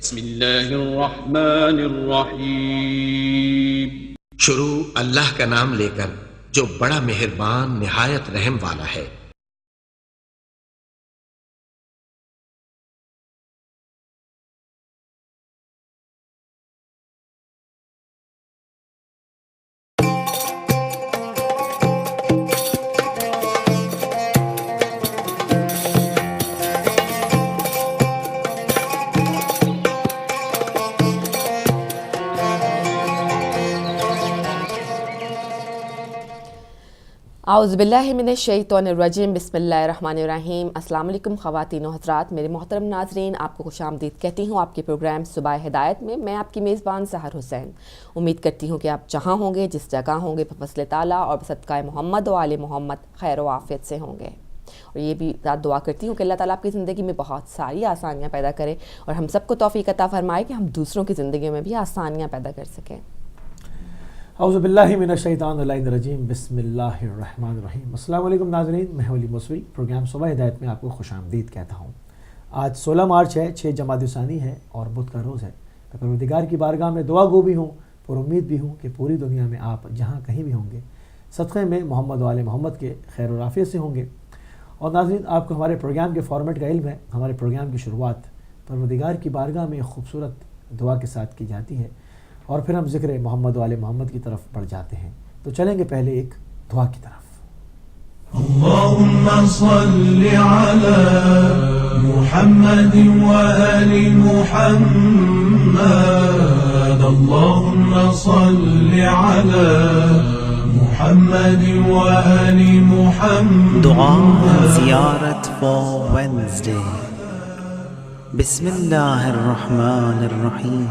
बिस्मिल्लाहिर्रहमानिर्रहीम। शुरू अल्लाह का नाम लेकर जो बड़ा मेहरबान निहायत रहम वाला है। औज़ुबिल्लाहिमिनश्शैतानिर्रजीम बिस्मिल्लाहिर्रहमानिर्रहीम। अस्सलाम वालेकुम ख़वातीन व हज़रात, मेरे मोहतरम नाज़रीन, आपको खुशामदीद कहती हूँ आपके प्रोग्राम सुबह हिदायत में। मैं आपकी मेज़बान सहर हुसैन। उम्मीद करती हूँ कि आप जहाँ होंगे, जिस जगह होंगे, बफ़ज़्ल ताला और सदक़ाए मोहम्मद व आले मोहम्मद खैर व आफ़ियत से होंगे। और ये भी दुआ करती हूँ कि अल्लाह ताला आपकी ज़िंदगी में बहुत सारी आसानियाँ पैदा करे और हम सबको तौफ़ीक़ अता फ़रमाए कि हम दूसरों की ज़िंदगी में भी आसानियाँ पैदा कर सकें। औज़ुबिल्लाहिमिनश्शैतानिर्रजीम बिस्मिल्लाहिर्रहमानिर्रहीम। अस्सलाम वालेकुम नाज़रीन, मैं वली मौसवी प्रोग्राम सुबह हिदायत में आपको खुशामदीद कहता हूँ। आज 16 मार्च है, 6 जमादुस्सानी है और बुध का रोज़ है। मैं परवरदिगार की बारगाह में दुआ गो भी हूँ, पर उम्मीद भी हूँ कि पूरी दुनिया में आप जहाँ कहीं भी होंगे सदक़े में मोहम्मद वाले मोहम्मद के खैर और आफ़ियत से होंगे। और नाज़रीन, आपको हमारे प्रोग्राम के फ़ॉर्मेट का इल्म है। हमारे प्रोग्राम की शुरुआत परवरदिगार की बारगाह में खूबसूरत दुआ के साथ की जाती है और फिर हम ज़िक्र मोहम्मद वाले मोहम्मद की तरफ बढ़ जाते हैं। तो चलेंगे पहले एक दुआ की तरफ। अल्लाहुम्मा सल्लि अला मुहम्मद व आलि मुहम्मद। अल्लाहुम्मा सल्लि अला मुहम्मद व आलि मुहम्मद। दुआ ज़ियारत फॉर वेडनेसडे। बिस्मिल्लाहिर्रहमानिर्रहीम।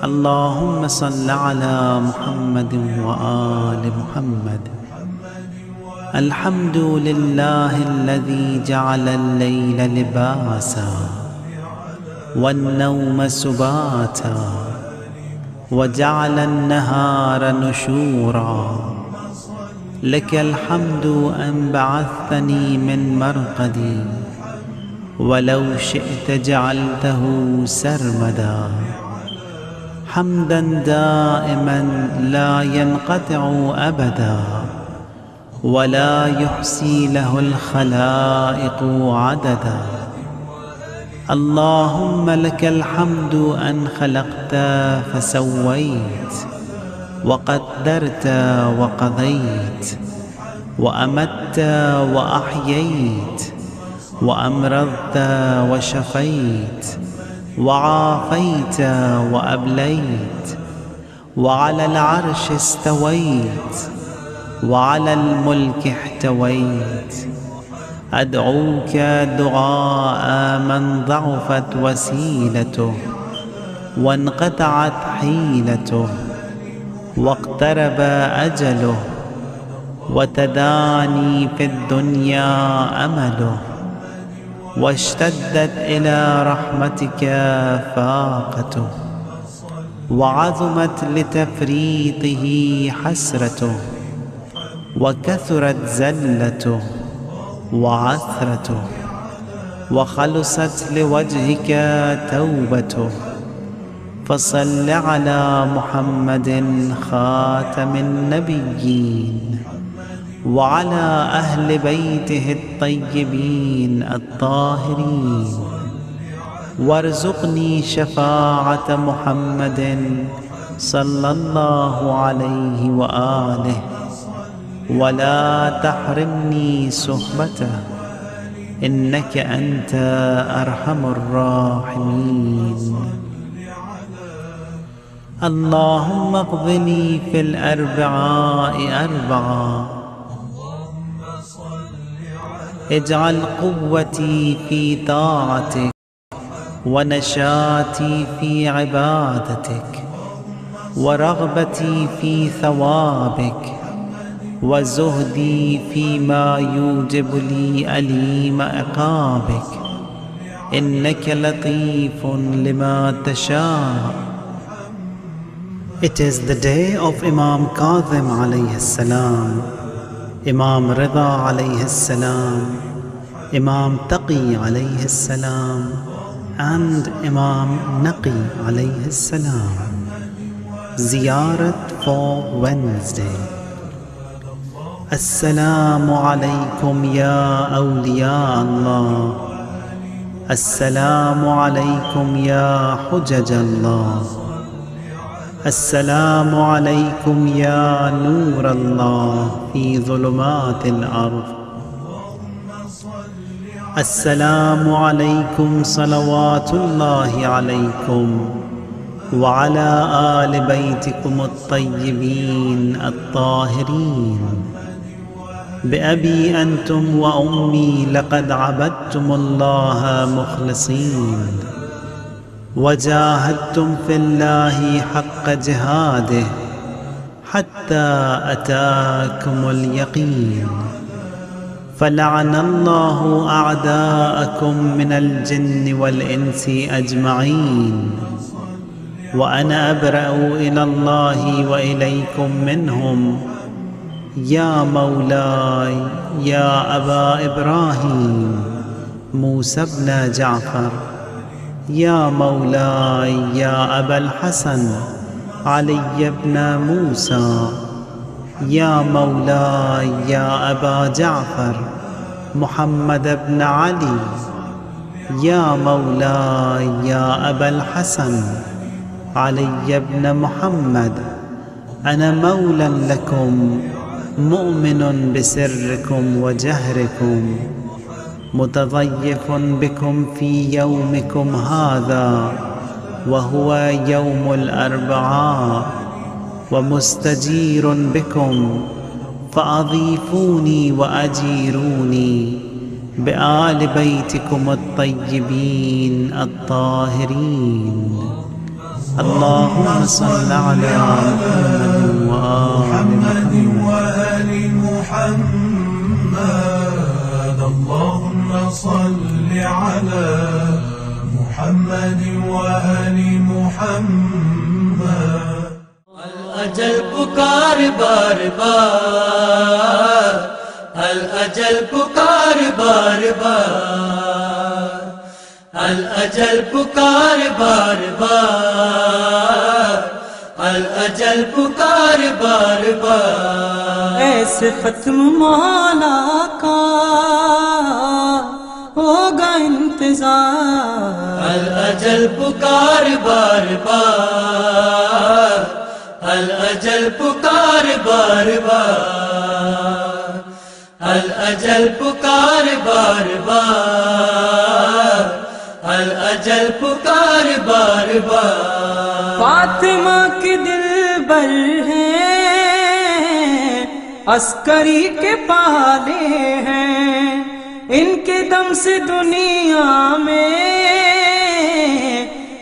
अल्लाहुम्मा सल्लि अला मुहम्मद व आलि मुहम्मद। अल्हम्दुलिल्लाहिल्लज़ी जअलल लैला लिबासा वन्नौम सुबाता व जअलन नहारा नुशूरा। लकल हम्दु अन बअस्तनी मिन मरक़दी वलौ शिअत जअलतहु सरमदा। हम्दन दाइमन ला यनक़तिअु अबदा वला युहसी लहुल खलाइक़ु अददा। अल्लाहुम्मा लकल हम्दु अन खलक़त फसव्वैत व क़द्दरत व क़ज़ैत व अमत्त व अह्यैत व अमरज़त व शफ़ैत व आफ़ैत व अबलैत व अलल अर्श इस्तवैत व अलल मुल्क इह्तवैत। अदऊक दुआअ मन ज़अफ़त वसीलतुहु वन्क़तअत हीलतुहु वक़्तरब अजलुहु वतदानी फ़िद्दुनिया अमलुहु वश्तद्दत इला रहमतिक फ़ाक़तुहु वअज़ुमत लितफ़रीतिही हसरतुहु वकथुरत ज़ल्लतुहु वअसरतुहु वख़लुसत लिवजहिक तौबतुहु। फ़सल्लि अला मुहम्मदिन ख़ातमिन नबिय्यीन व अला अहलि बैतिहि अत्तय्यबीन अत्ताहिरीन। वर्ज़ुक़नी शफ़ाअत मुहम्मदिन सल्लल्लाहु अलैहि व आलिहि वला तहरिमनी सुहबतहु इन्नक अन्त अरहमुर राहिमीन। अल्लाहुम्मा क़्ज़िनी फ़िल अर्बआइ अर्बआ इजअल क़ुव्वती फ़ी ताअतिक व नशाती फ़ी इबादतिक व रग़बती फ़ी सवाबिक व ज़ुहदी फ़ीमा यूजिबु ली अलीम इक़ाबिक। इन्नक लतीफ़ुन लिमा तशा। It is the day of Imam Kazim alayhi salam, Imam Rida alayhi salam, Imam Taqi alayhi salam, and Imam Naqi alayhi salam. Ziyarat for Wednesday. Assalamu alaykum ya awliya Allah. Assalamu alaykum ya hujjaj Allah. Assalamu alaykum ya nur Allah fi dhulumatil ard. Assalamu alaykum salawatullahi alaykum wa ala ali baytikum at-tayyibin at-tahirin. بأبي أنتم وأمي لقد عبدتم الله مخلصين وجاهدتم في الله حق جهاده حتى أتاكم اليقين فلعن الله أعداءكم من الجن والإنس أجمعين وأنا أبرأ إلى الله وإليكم منهم يا مولاي يا أبا إبراهيم موسى بن جعفر يا مولاي يا أبا الحسن علي بن موسى يا مولاي يا أبا جعفر محمد بن علي يا مولاي يا أبا الحسن علي بن محمد أنا مولى لكم مؤمن بسركم وجهركم متضيف بكم في يومكم هذا وهو يوم الأربعاء ومستجير بكم فأضيفوني وأجيروني بآل بيتكم الطيبين الطاهرين. اللهم صل على محمد وآل محمد. اللهم صل على محمد وآل محمد. الأجل पुकार बार बार, الأجل पुकार बार बार, الأجل पुकार बार बार, الأجल पुकार बार बार. ऐसे खत्म मौला का होगा इंतजार. الأجل पुकार बार बार, الأجل पुकार बार बार, الأجل पुकार बार बार, الأجل पुकार बार बार. फातिमा के दिल बर हैं, अस्करी के पाले हैं, इनके दम से दुनिया में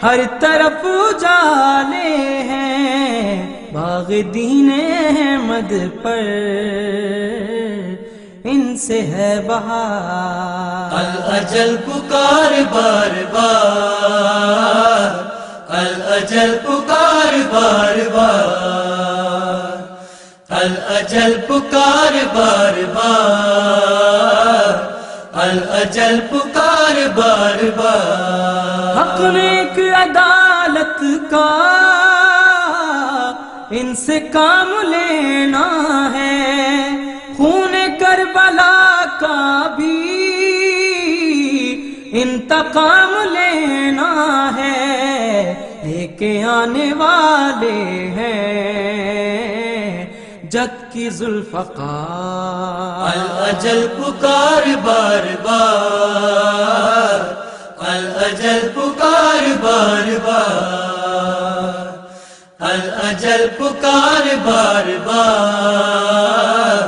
हर तरफ उजाले हैं. बाग़ दीने अहमद पर इनसे है बहार. الأجل पुकार बार बार, الأجل पुकार बार बार, الأجل पुकार बार बार, الأجل पुकार बार बार. हक़ में एक अदालत का इनसे काम लेना है, खून करबला का भी इंतकाम लेना है. लेके आने वाले हैं जग की जुल्फ़कार. الأجل पुकार बार बार, الأجل पुकार बार बार, الأجل पुकार बार बार,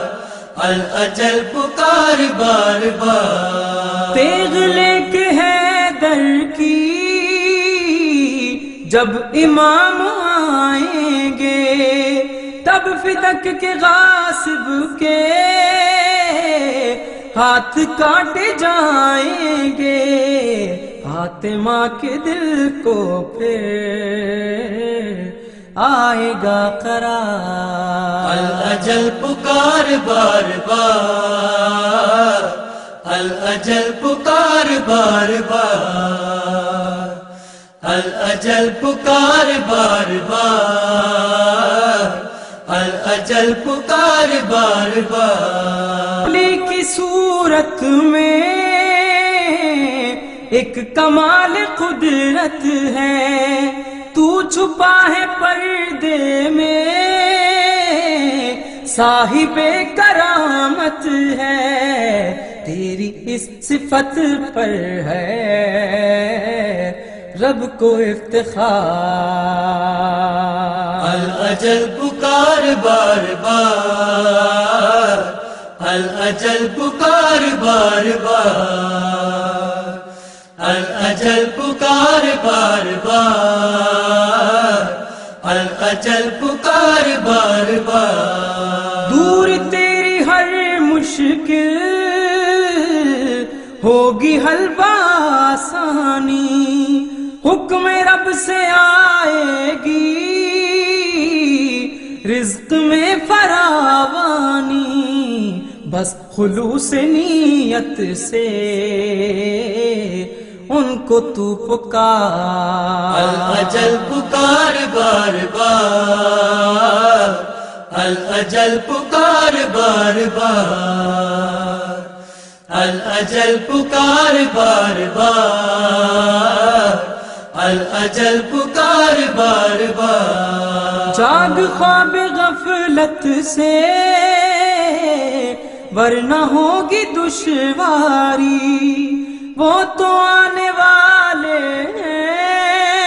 الأجل पुकार बार बार. तेग लेके है दर की जब इमाम आएंगे, तब फिदक के गासिब के हाथ काटे जाएंगे. फातिमा के दिल को फिर आएगा करार. الأجل पुकार बार बार, الأجل पुकार बार बार, अल अजल पुकार बार बार, अल अजल पुकार बार बार। अली की सूरत में एक कमाल कुदरत है, तू छुपा है पर्दे में, साहिबे करामत है, तेरी इस सिफत पर है रब को इफ्तिखार। अल अजल पुकार बार बार, अल अजल पुकार बार बार, अल अजल पुकार बार बार, अल अजल पुकार बार बार। दूर तेरी हर मुश्किल होगी हलवा आसानी, हुक्म रब से आएगी रिज्क में फरावानी, बस खुलूस नीयत से उनको तू पुकार। अल अजल पुकार बार बार, अल अजल पुकार बार बार, अल अजल पुकार बार बार, अल अजल पुकार बार बार। जाग ख्वाब गफलत से वरना होगी दुश्वारी, वो तो आने वाले हैं,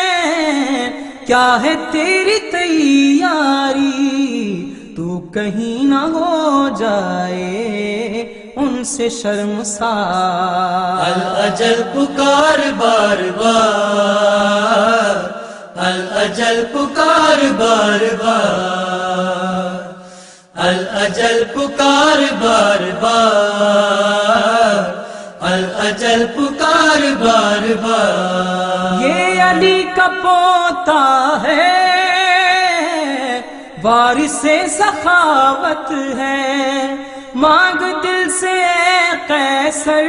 क्या है तेरी तैयारी, तू कहीं ना हो जाए उनसे शर्मसार। अल अजल पुकार बार बार, अल अजल पुकार बार बार, अल अजल पुकार बार बार, अल अजल पुकार बार बार। ये अली का पोता है, वारिसे सखावत है, मांग दिल से कैसर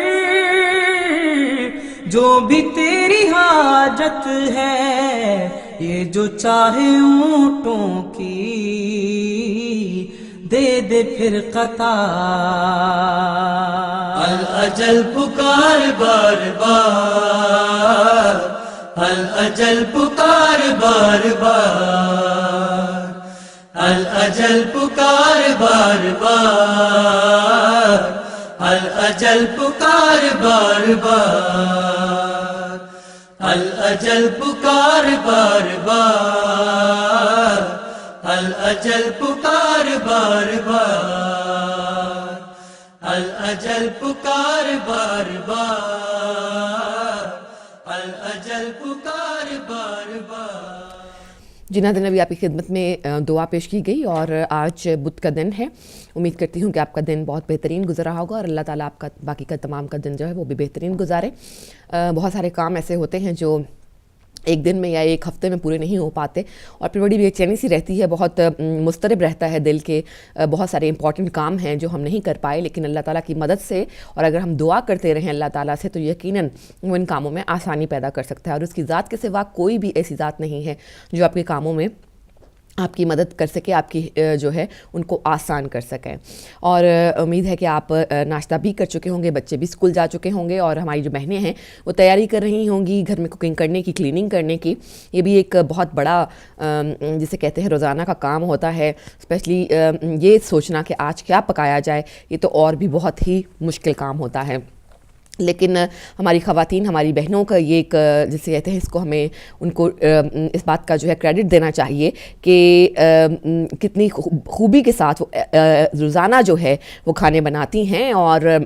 जो भी तेरी हाजत है, ये जो चाहे ऊंटों की दे दे फिर कतार। अल अजल पुकार बार बार, अल अजल पुकार बार बार, अल अजल पुकार बार बार, अल अजल पुकार बार बार, अल अजल पुकार बार बार, अल अजल पुकार बार बार, अल अजल पुकार बार बार, अल अजल पुकार बार बार। जी नाज़रीन, अभी आपकी खिदमत में दुआ पेश की गई और आज बुध का दिन है। उम्मीद करती हूँ कि आपका दिन बहुत बेहतरीन गुजरा होगा और अल्लाह ताला आपका बाकी का तमाम का दिन जो है वो भी बेहतरीन गुजारे। बहुत सारे काम ऐसे होते हैं जो एक दिन में या एक हफ्ते में पूरे नहीं हो पाते और फिर बड़ी बेचैनी सी रहती है, बहुत मुस्तरब रहता है दिल के। बहुत सारे इंपॉर्टेंट काम हैं जो हम नहीं कर पाए, लेकिन अल्लाह ताला की मदद से और अगर हम दुआ करते रहें अल्लाह ताला से तो यकीनन वो इन कामों में आसानी पैदा कर सकता है। और उसकी ज़ात के सिवा कोई भी ऐसी ज़ात नहीं है जो आपके कामों में आपकी मदद कर सके, आपकी जो है उनको आसान कर सकें। और उम्मीद है कि आप नाश्ता भी कर चुके होंगे, बच्चे भी स्कूल जा चुके होंगे और हमारी जो बहनें हैं वो तैयारी कर रही होंगी घर में कुकिंग करने की, क्लीनिंग करने की। ये भी एक बहुत बड़ा जिसे कहते हैं रोज़ाना का काम होता है। स्पेशली ये सोचना कि आज क्या पकाया जाए, ये तो और भी बहुत ही मुश्किल काम होता है। लेकिन हमारी ख़वातीन, हमारी बहनों का ये एक जिसे कहते हैं इसको हमें उनको इस बात का जो है क्रेडिट देना चाहिए कि कितनी खूबी के साथ वो रोज़ाना जो है वो खाने बनाती हैं और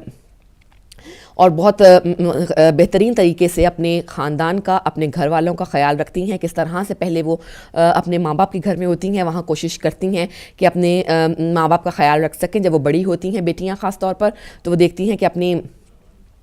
बहुत बेहतरीन तरीके से अपने ख़ानदान का, अपने घर वालों का ख्याल रखती हैं। किस तरह से पहले वो अपने माँ बाप के घर में होती हैं वहाँ कोशिश करती हैं कि अपने माँ बाप का ख्याल रख सकें। जब वो बड़ी होती हैं बेटियाँ ख़ास तौर पर तो वो देखती हैं कि अपनी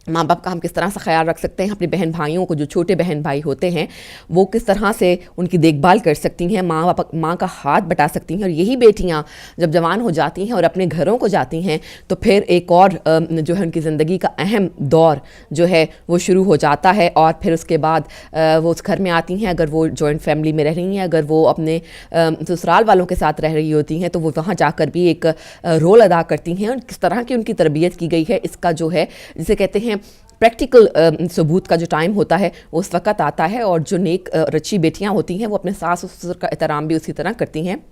माँ बाप का हम किस तरह से ख्याल रख सकते हैं, अपने बहन भाइयों को, जो छोटे बहन भाई होते हैं वो किस तरह से उनकी देखभाल कर सकती हैं, माँ का हाथ बटा सकती हैं। और यही बेटियाँ जब जवान हो जाती हैं और अपने घरों को जाती हैं तो फिर एक और जो है उनकी ज़िंदगी का अहम दौर जो है वो शुरू हो जाता है। और फिर उसके बाद वो उस घर में आती हैं, अगर वो जॉइंट फैमिली में रह रही हैं, अगर वो अपने ससुराल वालों के साथ रह रही होती हैं तो वो वहाँ जाकर भी एक रोल अदा करती हैं। और किस तरह की उनकी तरबियत की गई है, इसका जो है जिसे कहते हैं प्रैक्टिकल सबूत का जो टाइम होता है वो उस वक़्त आता है। और जो नेक रची बेटियां होती हैं वो अपने सास ससुर का एहतराम भी उसी तरह करती हैं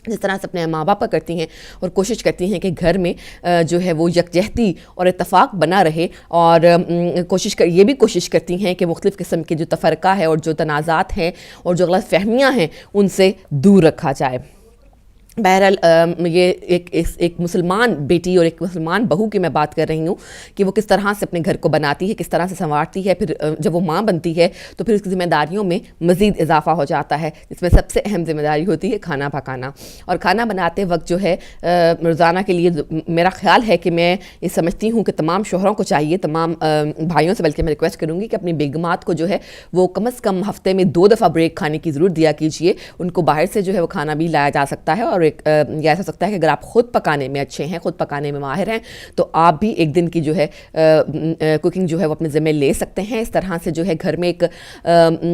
जिस तरह से अपने माँ बाप का करती हैं, और कोशिश करती हैं कि घर में जो है वो यकजहती और इत्तफाक बना रहे। और ये भी कोशिश करती हैं कि मुख्तलिफ़ किस्म के जो तफ़रक़ा है और जो तनाज़ात हैं और जो गलत फ़हमियाँ हैं उनसे दूर रखा जाए। बहरहाल ये एक मुसलमान बेटी और एक मुसलमान बहू की मैं बात कर रही हूँ कि वो किस तरह से अपने घर को बनाती है, किस तरह से संवारती है। फिर जब वो माँ बनती है तो फिर उसकी ज़िम्मेदारियों में मज़ीद इजाफा हो जाता है, जिसमें सबसे अहम ज़िम्मेदारी होती है खाना पकाना। और खाना बनाते वक्त जो है रोज़ाना के लिए मेरा ख़्याल है कि मैं ये समझती हूँ कि तमाम शोहरों को चाहिए, तमाम भाइयों से बल्कि मैं रिक्वेस्ट करूँगी कि अपनी बेगमात को जो है वो कम अज़ कम हफ़्ते में 2 दफ़ा ब्रेक खाने की ज़रूर दिया कीजिए। उनको बाहर से जो है वो खाना भी लाया जा सकता है। और या ऐसा हो सकता है कि अगर आप ख़ुद पकाने में अच्छे हैं, ख़ुद पकाने में माहिर हैं, तो आप भी एक दिन की जो है कुकिंग जो है वो अपने ज़िम्मे ले सकते हैं। इस तरह से जो है घर में एक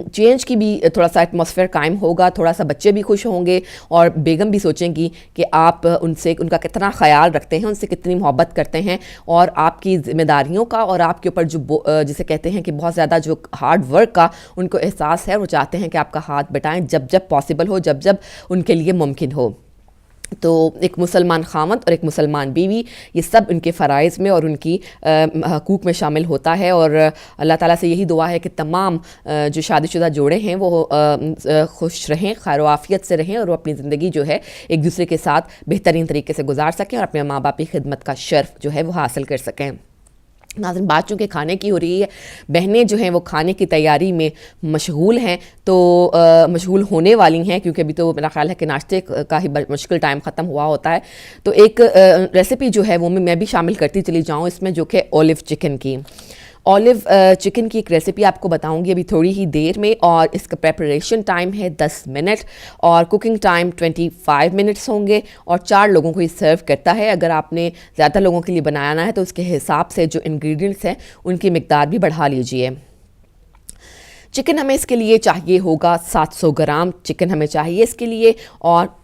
चेंज की भी थोड़ा सा एटमॉस्फेयर कायम होगा, थोड़ा सा बच्चे भी खुश होंगे और बेगम भी सोचेंगी कि आप उनका कितना ख्याल रखते हैं, उनसे कितनी मोहब्बत करते हैं। और आपकी ज़िम्मेदारियों का और आपके ऊपर जो जिसे कहते हैं कि बहुत ज़्यादा जो हार्ड वर्क का उनको एहसास है, वो चाहते हैं कि आपका हाथ बटाएं जब जब पॉसिबल हो, जब जब उनके लिए मुमकिन हो। तो एक मुसलमान खामद और एक मुसलमान बीवी, ये सब उनके फ़राइज़ में और उनकी हकूक़ में शामिल होता है। और अल्लाह ताला से यही दुआ है कि तमाम जो शादीशुदा जोड़े हैं वो खुश रहें, खैर आफ़ियत से रहें और वो अपनी ज़िंदगी जो है एक दूसरे के साथ बेहतरीन तरीके से गुजार सकें और अपने माँ बाप की खिदमत का शर्फ़ जो है वो हासिल कर सकें। नाज़रीन, बात चूँकि खाने की हो रही है, बहनें जो हैं वो खाने की तैयारी में मशगूल हैं, तो मशगूल होने वाली हैं, क्योंकि अभी तो मेरा ख़्याल है कि नाश्ते का ही मुश्किल टाइम ख़त्म हुआ होता है। तो एक रेसिपी जो है वो मैं भी शामिल करती चली जाऊँ इसमें, जो कि ऑलिव चिकन की। ऑलिव चिकन की एक रेसिपी आपको बताऊंगी अभी थोड़ी ही देर में, और इसका प्रेपरेशन टाइम है 10 मिनट और कुकिंग टाइम 25 मिनट्स होंगे, और 4 लोगों को ये सर्व करता है। अगर आपने ज़्यादा लोगों के लिए बनाना है तो उसके हिसाब से जो इंग्रेडिएंट्स हैं उनकी मिकदार भी बढ़ा लीजिए। चिकन हमें इसके लिए चाहिए होगा 700 ग्राम चिकन हमें चाहिए इसके लिए, और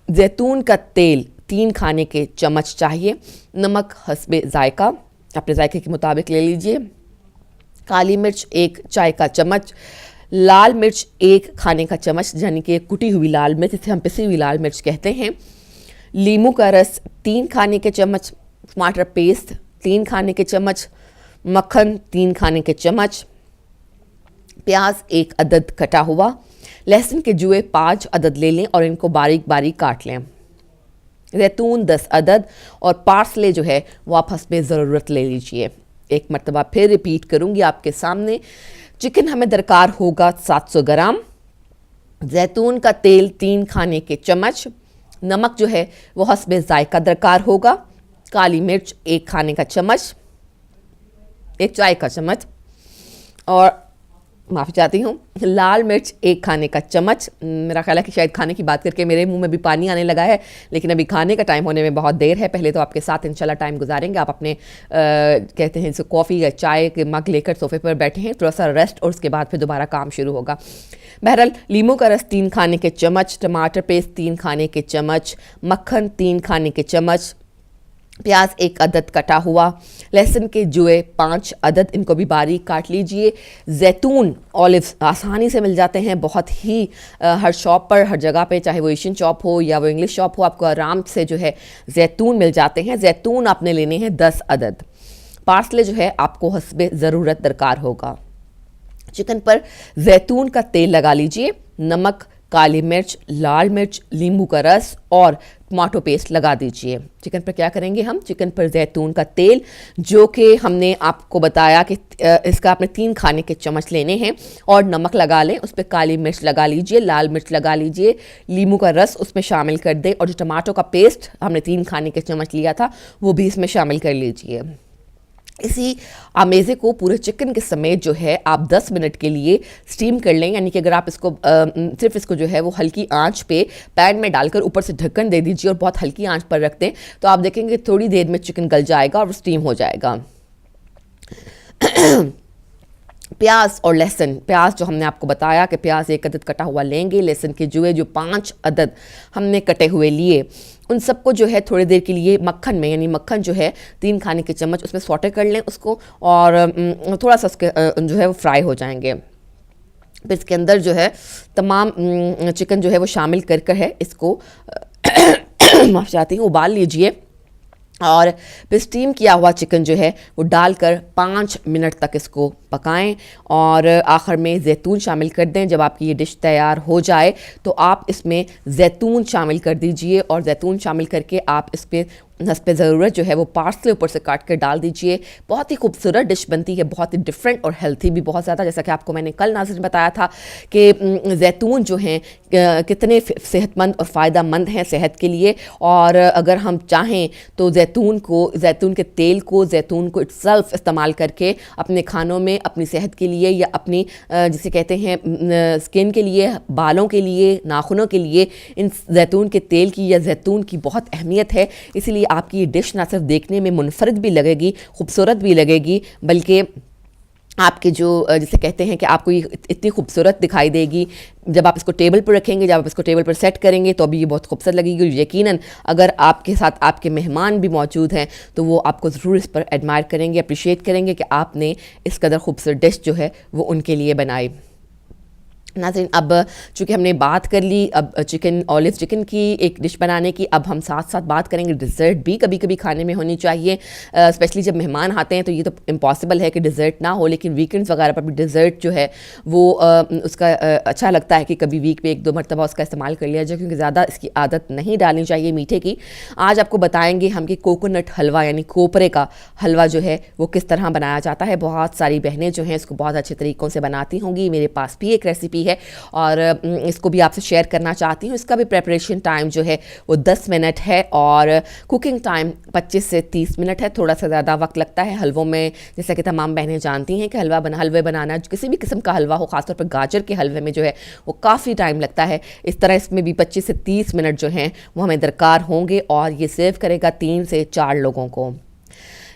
जैतून का तेल 3 खाने के चम्मच चाहिए, नमक हस्बे ज़ायका अपने ज़ायके के मुताबिक ले लीजिए, काली मिर्च 1 चाय का चम्मच, लाल मिर्च 1 खाने का चम्मच यानी कि कुटी हुई लाल मिर्च, जिसे हम पिसी हुई लाल मिर्च कहते हैं, लीमू का रस 3 खाने के चम्मच, टमाटर पेस्ट 3 खाने के चम्मच, मक्खन 3 खाने के चम्मच, प्याज 1 अदद कटा हुआ, लहसुन के जुए 5 अदद ले लें और इनको बारीक बारीक काट लें, जैतून 10 अदद, और पार्सले जो है वो आप हस्बे ज़रूरत ले लीजिए। एक मरतबा फिर रिपीट करूँगी आपके सामने, चिकन हमें दरकार होगा 700 ग्राम, जैतून का तेल 3 खाने के चम्मच, नमक जो है वो हस्बे ज़ायका दरकार होगा, काली मिर्च 1 खाने का चम्मच, 1 चाय का चम्मच, और माफ़ी चाहती हूँ लाल मिर्च 1 खाने का चम्मच। मेरा ख्याल है कि शायद खाने की बात करके मेरे मुंह में भी पानी आने लगा है, लेकिन अभी खाने का टाइम होने में बहुत देर है। पहले तो आपके साथ इंशाल्लाह टाइम गुजारेंगे। आप अपने कहते हैं इसको कॉफ़ी या चाय के मग लेकर सोफे पर बैठे हैं, थोड़ा सा रेस्ट, और उसके बाद फिर दोबारा काम शुरू होगा। बहरहाल, लीमू का रस 3 खाने के चम्मच, टमाटर पेस्ट 3 खाने के चम्मच, मक्खन 3 खाने के चम्मच, प्याज 1 अदद कटा हुआ, लहसुन के जुए 5 अदद, इनको भी बारीक काट लीजिए। जैतून ऑलिव्स आसानी से मिल जाते हैं, बहुत ही हर शॉप पर, हर जगह पे, चाहे वो एशियन शॉप हो या वो इंग्लिश शॉप हो, आपको आराम से जो है जैतून मिल जाते हैं। जैतून आपने लेने हैं 10 अदद। पार्सले जो है आपको हस्बे ज़रूरत दरकार होगा। चिकन पर जैतून का तेल लगा लीजिए, नमक, काली मिर्च, लाल मिर्च, नींबू का रस और टमाटो पेस्ट लगा दीजिए। चिकन पर क्या करेंगे हम? चिकन पर जैतून का तेल, जो कि हमने आपको बताया कि इसका आपने 3 खाने के चम्मच लेने हैं, और नमक लगा लें, उस पर काली मिर्च लगा लीजिए, लाल मिर्च लगा लीजिए, नींबू का रस उसमें शामिल कर दें, और जो टमाटो का पेस्ट हमने 3 खाने के चम्मच लिया था वो भी इसमें शामिल कर लीजिए। इसी आमेज़े को पूरे चिकन के समेत जो है आप 10 मिनट के लिए स्टीम कर लें, यानी कि अगर आप इसको सिर्फ इसको जो है वो हल्की आंच पे पैन में डालकर ऊपर से ढक्कन दे दीजिए और बहुत हल्की आंच पर रख दें, तो आप देखेंगे थोड़ी देर में चिकन गल जाएगा और स्टीम हो जाएगा। प्याज और लहसुन, प्याज जो हमने आपको बताया कि प्याज 1 अदद कटा हुआ लेंगे, लहसुन के जुए जो 5 अदद हमने कटे हुए लिए, उन सबको जो है थोड़ी देर के लिए मक्खन में, यानी मक्खन जो है 3 खाने के चम्मच उसमें सौटे कर लें उसको, और थोड़ा सा उसके जो है वो फ्राई हो जाएंगे। फिर इसके अंदर जो है तमाम चिकन जो है वो शामिल कर है इसको माफ़ चाहती हूँ उबाल लीजिए, और फिर स्टीम किया हुआ चिकन जो है वो डालकर 5 मिनट तक इसको पकाएं, और आखिर में जैतून शामिल कर दें। जब आपकी ये डिश तैयार हो जाए तो आप इसमें जैतून शामिल कर दीजिए, और जैतून शामिल करके आप इस पर हस्ब ज़रूरत जो है वो पार्सले ऊपर से काट कर डाल दीजिए। बहुत ही खूबसूरत डिश बनती है, बहुत ही डिफरेंट और हेल्थी भी बहुत ज़्यादा। जैसा कि आपको मैंने कल नाज़रीन बताया था कि जैतून जो हैं कितने सेहतमंद और फ़ायदा मंद हैं सेहत के लिए, और अगर हम चाहें तो जैतून के तेल को, जैतून को इट्सल्फ इस्तेमाल करके अपने खानों में अपनी सेहत के लिए, या अपनी जिसे कहते हैं स्किन के लिए, बालों के लिए, नाखूनों के लिए, इन जैतून के तेल की या जैतून की बहुत अहमियत है। इसलिए आपकी ये डिश ना सिर्फ देखने में मुनफरद भी लगेगी, खूबसूरत भी लगेगी, बल्कि आपके जो जिसे कहते हैं कि आपको ये इतनी खूबसूरत दिखाई देगी। जब आप इसको टेबल पर रखेंगे, जब आप इसको टेबल पर सेट करेंगे तो अभी ये बहुत खूबसूरत लगेगी। यकीनन अगर आपके साथ आपके मेहमान भी मौजूद हैं तो वो आपको ज़रूर इस पर एडमायर करेंगे, अप्रिशिएट करेंगे कि आपने इस कदर खूबसूरत डिश जो है वो उनके लिए बनाई। नाज़रीन, अब चूँकि हमने बात कर ली अब ऑलिव चिकन की एक डिश बनाने की, अब हम साथ साथ बात करेंगे डिज़र्ट भी कभी कभी खाने में होनी चाहिए, स्पेशली जब मेहमान आते हैं तो ये तो इम्पॉसिबल है कि डिज़र्ट ना हो, लेकिन वीकेंड्स वगैरह पर भी डिज़र्ट जो है वो उसका अच्छा लगता है कि कभी वीक पे 1-2 मरतबा उसका इस्तेमाल कर लिया जाए, क्योंकि ज़्यादा इसकी आदत नहीं डालनी चाहिए मीठे की। आज आपको बताएँगे हम कि कोकोनट हलवा यानी कोपरे का हलवा जो है वो किस तरह बनाया जाता है। बहुत सारी बहनें जो हैं इसको बहुत अच्छे तरीक़ों से बनाती होंगी, मेरे पास भी एक रेसिपी है और इसको भी आपसे शेयर करना चाहती हूँ। इसका भी प्रेपरेशन टाइम जो है वो 10 मिनट है और कुकिंग टाइम 25 से 30 मिनट है। थोड़ा सा ज़्यादा वक्त लगता है हलवों में, जैसा कि तमाम बहनें जानती हैं कि हलवे बनाना, किसी भी किस्म का हलवा हो, ख़ासतौर पर गाजर के हलवे में जो है वो काफ़ी टाइम लगता है। इस तरह इसमें भी 25 से 30 मिनट जो हैं वो हमें दरकार होंगे, और ये सर्व करेगा 3 से 4 लोगों को।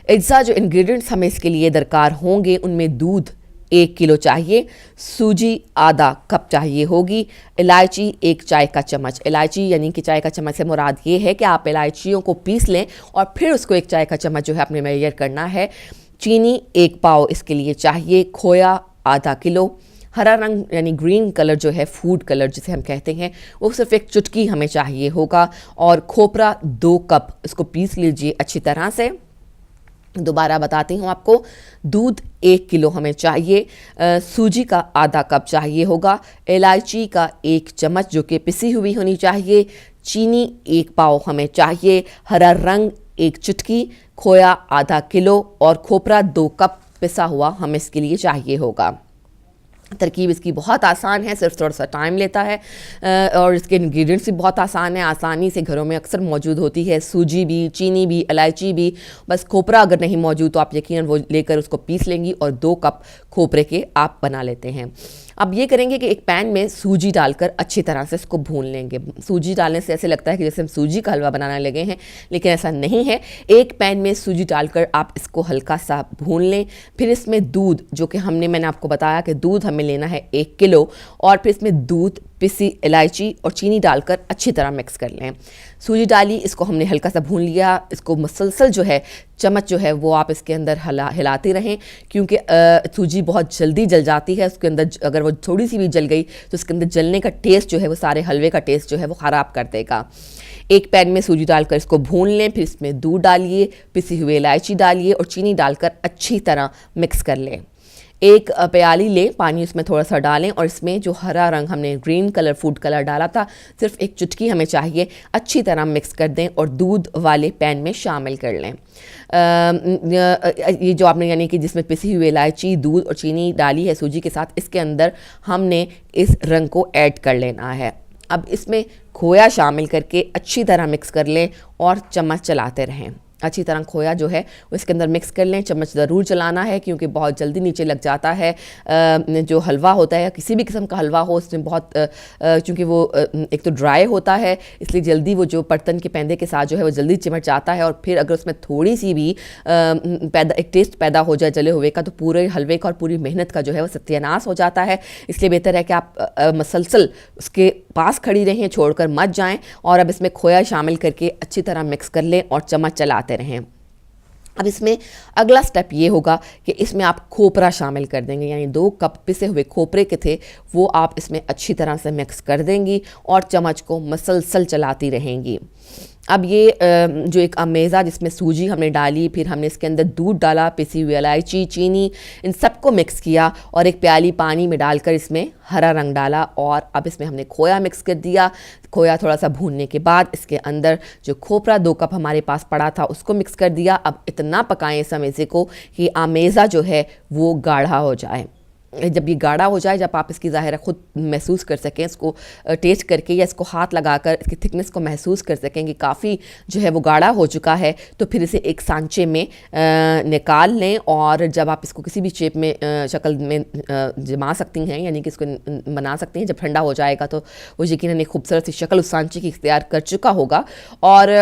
अज्जा जो इंग्रेडिएंट्स हमें इसके लिए दरकार होंगे, उनमें दूध 1 किलो चाहिए, सूजी आधा कप चाहिए होगी, इलायची 1 चाय का चम्मच। इलायची यानी कि चाय का चम्मच से मुराद ये है कि आप इलायचियों को पीस लें और फिर उसको 1 चाय का चम्मच जो है आपने मेजर करना है। चीनी 1 पाव इसके लिए चाहिए, खोया आधा किलो, हरा रंग यानी ग्रीन कलर जो है, फूड कलर जिसे हम कहते हैं, वो सिर्फ 1 चुटकी हमें चाहिए होगा, और खोपरा 2 कप, इसको पीस लीजिए अच्छी तरह से। दोबारा बताती हूँ आपको, दूध 1 किलो हमें चाहिए, सूजी का आधा कप चाहिए होगा, इलायची का 1 चम्मच जो कि पिसी हुई होनी चाहिए, चीनी 1 पाव हमें चाहिए, हरा रंग 1 चुटकी, खोया आधा किलो और खोपरा 2 कप पिसा हुआ हमें इसके लिए चाहिए होगा। तरकीब इसकी बहुत आसान है, सिर्फ थोड़ा सा टाइम लेता है, और इसके इंग्रेडिएंट्स भी बहुत आसान है, आसानी से घरों में अक्सर मौजूद होती है, सूजी भी, चीनी भी, इलायची भी। बस खोपरा अगर नहीं मौजूद तो आप यकीनन वो लेकर उसको पीस लेंगी और 2 कप खोपरे के आप बना लेते हैं। अब ये करेंगे कि एक पैन में सूजी डालकर अच्छी तरह से इसको भून लेंगे। सूजी डालने से ऐसे लगता है कि जैसे हम सूजी का हलवा बनाने लगे हैं, लेकिन ऐसा नहीं है। एक पैन में सूजी डालकर आप इसको हल्का सा भून लें। फिर इसमें दूध, जो कि मैंने आपको बताया कि दूध हमें लेना है 1 किलो, और फिर इसमें दूध, पिसी इलायची और चीनी डालकर अच्छी तरह मिक्स कर लें। सूजी डाली, इसको हमने हल्का सा भून लिया। इसको मुसलसल जो है चम्मच जो है वो आप इसके अंदर हिलाते रहें, क्योंकि सूजी बहुत जल्दी जल जाती है। उसके अंदर अगर वो थोड़ी सी भी जल गई तो उसके अंदर जलने का टेस्ट जो है वो सारे हलवे का टेस्ट जो है वो ख़राब कर देगा। एक पैन में सूजी डालकर इसको भून लें, फिर इसमें दूध डालिए, पिसी हुई इलायची डालिए और चीनी डालकर अच्छी तरह मिक्स कर लें। एक प्याली लें, पानी उसमें थोड़ा सा डालें और इसमें जो हरा रंग हमने ग्रीन कलर फूड कलर डाला था, सिर्फ 1 चुटकी हमें चाहिए। अच्छी तरह मिक्स कर दें और दूध वाले पैन में शामिल कर लें। ये जो आपने यानी कि जिसमें पिसी हुई इलायची, दूध और चीनी डाली है सूजी के साथ, इसके अंदर हमने इस रंग को ऐड कर लेना है। अब इसमें खोया शामिल करके अच्छी तरह मिक्स कर लें और चम्मच चलाते रहें। अच्छी तरह खोया जो है वो इसके अंदर मिक्स कर लें। चम्मच ज़रूर चलाना है क्योंकि बहुत जल्दी नीचे लग जाता है। जो हलवा होता है, किसी भी किस्म का हलवा हो, उसमें बहुत चूँकि वो एक तो ड्राई होता है, इसलिए जल्दी वो जो बर्तन के पैंदे के साथ जो है वो जल्दी चिमट जाता है। और फिर अगर उसमें थोड़ी सी भी एक टेस्ट पैदा हो जाए जले हुए का, तो पूरे हलवे का और पूरी मेहनत का जो है वो सत्यानाश हो जाता है। इसलिए बेहतर है कि आप मसलसल उसके पास खड़ी रहें, छोड़कर मत जाएं। और अब इसमें खोया शामिल करके अच्छी तरह मिक्स कर लें और चम्मच चलाते रहें। अब इसमें अगला स्टेप ये होगा कि इसमें आप खोपरा शामिल कर देंगे, यानी 2 कप पिसे हुए खोपरे के थे वो आप इसमें अच्छी तरह से मिक्स कर देंगी और चम्मच को मसलसल चलाती रहेंगी। अब ये जो एक अमेज़ा जिसमें सूजी हमने डाली, फिर हमने इसके अंदर दूध डाला, पिसी हुई इलायची, चीनी, इन सबको मिक्स किया और एक प्याली पानी में डालकर इसमें हरा रंग डाला। और अब इसमें हमने खोया मिक्स कर दिया। खोया थोड़ा सा भूनने के बाद इसके अंदर जो खोपरा 2 कप हमारे पास पड़ा था उसको मिक्स कर दिया। अब इतना पकाएं इस अमेज़े को कि अमेज़ा जो है वो गाढ़ा हो जाए। जब ये गाढ़ा हो जाए, जब आप इसकी ज़ाहिर खुद महसूस कर सकें, इसको टेस्ट करके या इसको हाथ लगाकर इसकी थिकनेस को महसूस कर सकें कि काफ़ी जो है वो गाढ़ा हो चुका है, तो फिर इसे एक सांचे में निकाल लें। और जब आप इसको किसी भी शेप में शक्ल में जमा सकती हैं, यानी कि इसको बना सकती हैं, जब ठंडा हो जाएगा तो वो यकीनन एक खूबसूरत सी शक्ल उस सांचे की इख्तियार कर चुका होगा। और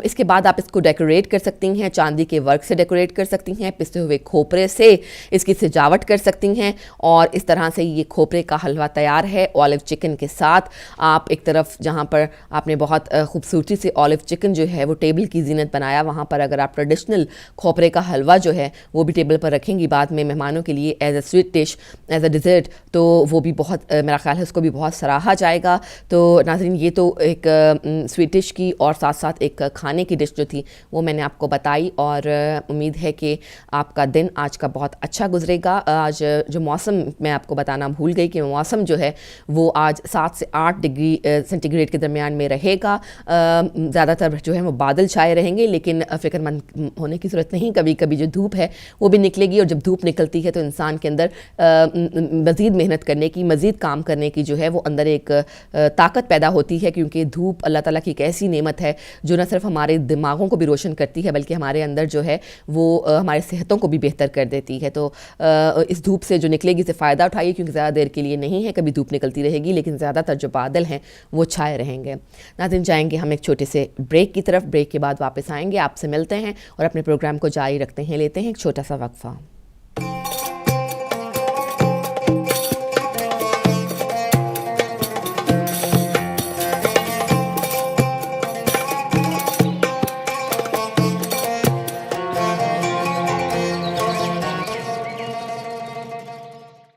इसके बाद आप इसको डेकोरेट कर सकती हैं, चांदी के वर्क से डेकोरेट कर सकती हैं, पिसे हुए खोपरे से इसकी सजावट कर सकती हैं। और इस तरह से ये खोपरे का हलवा तैयार है ऑलिव चिकन के साथ। आप एक तरफ जहाँ पर आपने बहुत खूबसूरती से ऑलिव चिकन जो है वो टेबल की जीनत बनाया, वहाँ पर अगर आप ट्रेडिशनल खोपरे का हलवा जो है वो भी टेबल पर रखेंगी बाद में मेहमानों के लिए as a sweet dish, as a dessert, तो वो भी बहुत मेरा ख्याल है उसको भी बहुत सराहा जाएगा। तो नाज़रीन, ये तो एक स्वीट डिश की और साथ साथ एक खाने की डिश जो थी वो मैंने आपको बताई। और उम्मीद है कि आपका दिन आज का बहुत अच्छा गुजरेगा। आज जो मौसम मैं आपको बताना भूल गई कि मौसम जो है वो आज 7 से 8 डिग्री सेंटीग्रेड के दरमियान में रहेगा। ज़्यादातर जो है वो बादल छाए रहेंगे, लेकिन फ़िक्रमंद होने की ज़रूरत नहीं। कभी कभी जो धूप है वो भी निकलेगी, और जब धूप निकलती है तो इंसान के अंदर मज़ीद मेहनत करने की, मज़ीद काम करने की जो है वो अंदर एक ताकत पैदा होती है। क्योंकि धूप अल्लाह ताला की एक ऐसी नेमत है जो न सिर्फ हमारे दिमागों को भी रोशन करती है, बल्कि हमारे अंदर जो है वो हमारे सेहतों को भी बेहतर कर देती है। तो इस धूप से जो निकलेगी से फ़ायदा उठाइए, क्योंकि ज़्यादा देर के लिए नहीं है, कभी धूप निकलती रहेगी, लेकिन ज़्यादातर जो बादल हैं वो छाए रहेंगे। नाज़रीन, जाएंगे हम एक छोटे से ब्रेक की तरफ। ब्रेक के बाद वापस आएंगे, आपसे मिलते हैं और अपने प्रोग्राम को जारी रखते हैं। लेते हैं एक छोटा सा वक्फा।